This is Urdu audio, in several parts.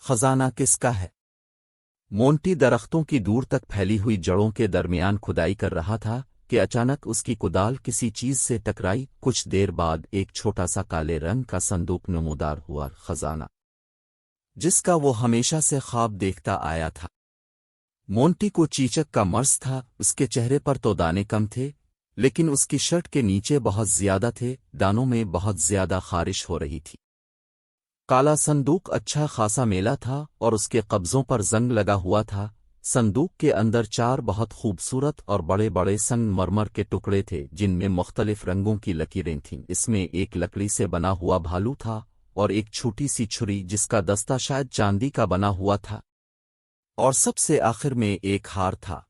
خزانہ کس کا ہے؟ مونٹی درختوں کی دور تک پھیلی ہوئی جڑوں کے درمیان کھدائی کر رہا تھا کہ اچانک اس کی کدال کسی چیز سے ٹکرائی۔ کچھ دیر بعد ایک چھوٹا سا کالے رنگ کا صندوق نمودار ہوا، خزانہ جس کا وہ ہمیشہ سے خواب دیکھتا آیا تھا۔ مونٹی کو چیچک کا مرض تھا، اس کے چہرے پر تو دانے کم تھے لیکن اس کی شرٹ کے نیچے بہت زیادہ تھے، دانوں میں بہت زیادہ خارش ہو رہی تھی۔ کالا صندوق اچھا خاصا میلا تھا اور اس کے قبضوں پر زنگ لگا ہوا تھا۔ صندوق کے اندر 4 بہت خوبصورت اور بڑے بڑے سنگ مرمر کے ٹکڑے تھے جن میں مختلف رنگوں کی لکیریں تھیں۔ اس میں ایک لکڑی سے بنا ہوا بھالو تھا اور ایک چھوٹی سی چھری جس کا دستہ شاید چاندی کا بنا ہوا تھا، اور سب سے آخر میں ایک ہار تھا۔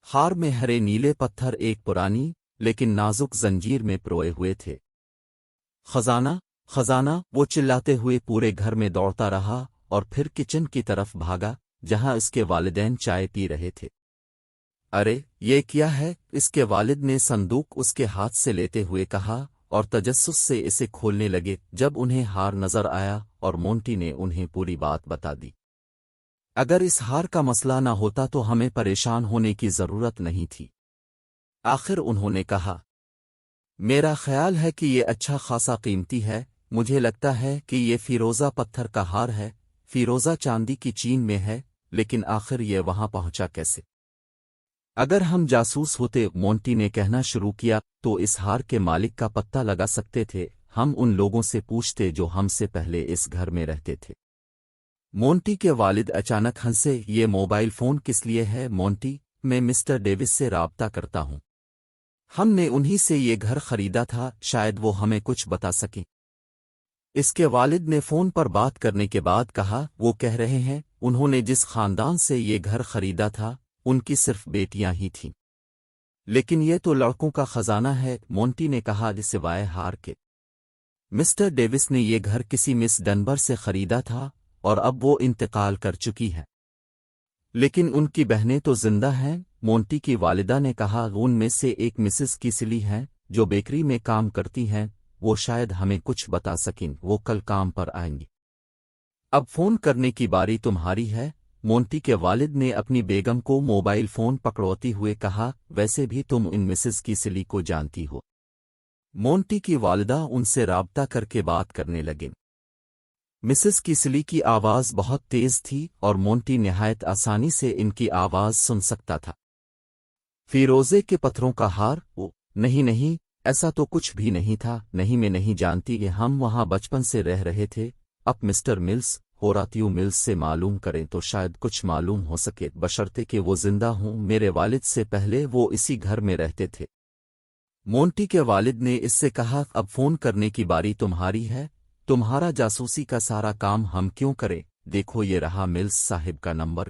ہار میں ہرے نیلے پتھر ایک پرانی لیکن نازک زنجیر میں پروئے ہوئے تھے۔ خزانہ خزانہ، وہ چلاتے ہوئے پورے گھر میں دوڑتا رہا اور پھر کچن کی طرف بھاگا جہاں اس کے والدین چائے پی رہے تھے۔ ارے یہ کیا ہے؟ اس کے والد نے صندوق اس کے ہاتھ سے لیتے ہوئے کہا اور تجسس سے اسے کھولنے لگے۔ جب انہیں ہار نظر آیا اور مونٹی نے انہیں پوری بات بتا دی۔ اگر اس ہار کا مسئلہ نہ ہوتا تو ہمیں پریشان ہونے کی ضرورت نہیں تھی، آخر انہوں نے کہا۔ میرا خیال ہے کہ یہ اچھا خاصا قیمتی ہے، مجھے لگتا ہے کہ یہ فیروزہ پتھر کا ہار ہے۔ فیروزہ چاندی کی چین میں ہے، لیکن آخر یہ وہاں پہنچا کیسے؟ اگر ہم جاسوس ہوتے، مونٹی نے کہنا شروع کیا، تو اس ہار کے مالک کا پتہ لگا سکتے تھے۔ ہم ان لوگوں سے پوچھتے جو ہم سے پہلے اس گھر میں رہتے تھے۔ مونٹی کے والد اچانک ہنسے۔ یہ موبائل فون کس لیے ہے مونٹی؟ میں مسٹر ڈیوس سے رابطہ کرتا ہوں، ہم نے انہی سے یہ گھر خریدا تھا، شاید وہ ہمیں کچھ بتا سکیں۔ اس کے والد نے فون پر بات کرنے کے بعد کہا، وہ کہہ رہے ہیں انہوں نے جس خاندان سے یہ گھر خریدا تھا ان کی صرف بیٹیاں ہی تھیں، لیکن یہ تو لڑکوں کا خزانہ ہے، مونٹی نے کہا، سوائے ہار کے۔ مسٹر ڈیوس نے یہ گھر کسی مس ڈنبر سے خریدا تھا اور اب وہ انتقال کر چکی ہے، لیکن ان کی بہنیں تو زندہ ہیں، مونٹی کی والدہ نے کہا۔ ان میں سے ایک مسز کیسلی ہیں جو بیکری میں کام کرتی ہیں، وہ شاید ہمیں کچھ بتا سکیں، وہ کل کام پر آئیں گی۔ اب فون کرنے کی باری تمہاری ہے، مونٹی کے والد نے اپنی بیگم کو موبائل فون پکڑوتی ہوئے کہا۔ ویسے بھی تم ان مسز کیسلی کو جانتی ہو۔ مونٹی کی والدہ ان سے رابطہ کر کے بات کرنے لگیں۔ مسز کیسلی کی آواز بہت تیز تھی اور مونٹی نہایت آسانی سے ان کی آواز سن سکتا تھا۔ فیروزے کے پتھروں کا ہار؟ نہیں، ایسا تو کچھ بھی نہیں تھا، نہیں میں نہیں جانتی کہ ہم وہاں بچپن سے رہ رہے تھے۔ اب مسٹر ملز، ہوراتیو ملز سے معلوم کریں تو شاید کچھ معلوم ہو سکے، بشرطے کہ وہ زندہ ہوں۔ میرے والد سے پہلے وہ اسی گھر میں رہتے تھے، مونٹی کے والد نے اس سے کہا۔ اب فون کرنے کی باری تمہاری ہے، تمہارا جاسوسی کا سارا کام ہم کیوں کریں؟ دیکھو یہ رہا ملز صاحب کا نمبر۔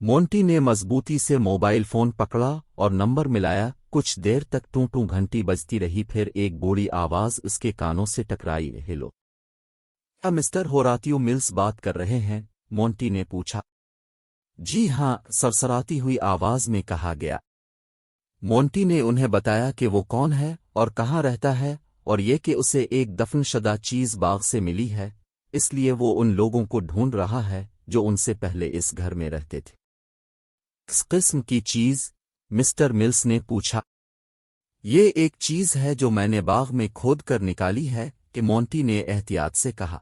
مونٹی نے مضبوطی سے موبائل فون پکڑا اور نمبر ملایا۔ کچھ دیر تک ٹوں ٹوں گھنٹی بجتی رہی، پھر ایک بوڑھی آواز اس کے کانوں سے ٹکرائی۔ ہیلو، کیا مسٹر ہوراتیو ملز بات کر رہے ہیں؟ مونٹی نے پوچھا۔ جی ہاں، سرسراتی ہوئی آواز میں کہا گیا۔ مونٹی نے انہیں بتایا کہ وہ کون ہے اور کہاں رہتا ہے، اور یہ کہ اسے ایک دفن شدہ چیز باغ سے ملی ہے، اس لیے وہ ان لوگوں کو ڈھونڈ رہا ہے جو ان سے پہلے اس گھر میں رہتے تھے۔ کس قسم کی چیز؟ مسٹر ملز نے پوچھا۔ یہ ایک چیز ہے جو میں نے باغ میں کھود کر نکالی ہے، کہ مونٹی نے احتیاط سے کہا۔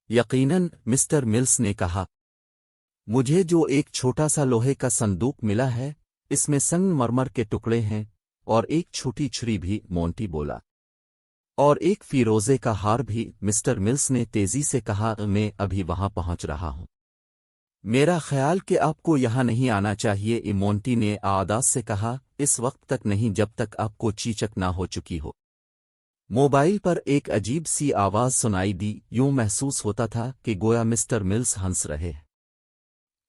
یقیناً، مسٹر ملز نے کہا، مجھے جو ایک چھوٹا سا لوہے کا صندوق ملا ہے، اس میں سنگ مرمر کے ٹکڑے ہیں اور ایک چھوٹی چھری بھی، مونٹی بولا، اور ایک فیروزے کا ہار بھی۔ مسٹر ملز نے تیزی سے کہا، میں ابھی وہاں پہنچ رہا ہوں۔ میرا خیال کہ آپ کو یہاں نہیں آنا چاہیے، مونٹی نے اعادت سے کہا، اس وقت تک نہیں جب تک آپ کو چیچک نہ ہو چکی ہو۔ موبائل پر ایک عجیب سی آواز سنائی دی، یوں محسوس ہوتا تھا کہ گویا مسٹر ملز ہنس رہے ہیں۔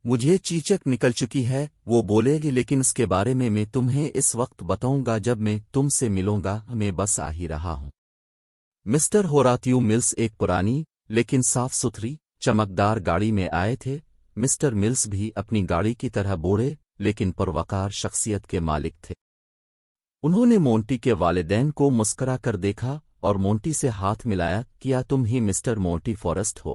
مجھے چیچک نکل چکی ہے، وہ بولے گی، لیکن اس کے بارے میں تمہیں اس وقت بتاؤں گا جب میں تم سے ملوں گا، میں بس آ ہی رہا ہوں۔ مسٹر ہوراتیو ملز ایک پرانی لیکن صاف ستھری چمکدار گاڑی میں آئے تھے۔ مسٹر ملز بھی اپنی گاڑی کی طرح بوڑھے لیکن پروقار شخصیت کے مالک تھے۔ انہوں نے مونٹی کے والدین کو مسکرا کر دیکھا اور مونٹی سے ہاتھ ملایا، کیا تم ہی مسٹر مونٹی فورسٹ ہو؟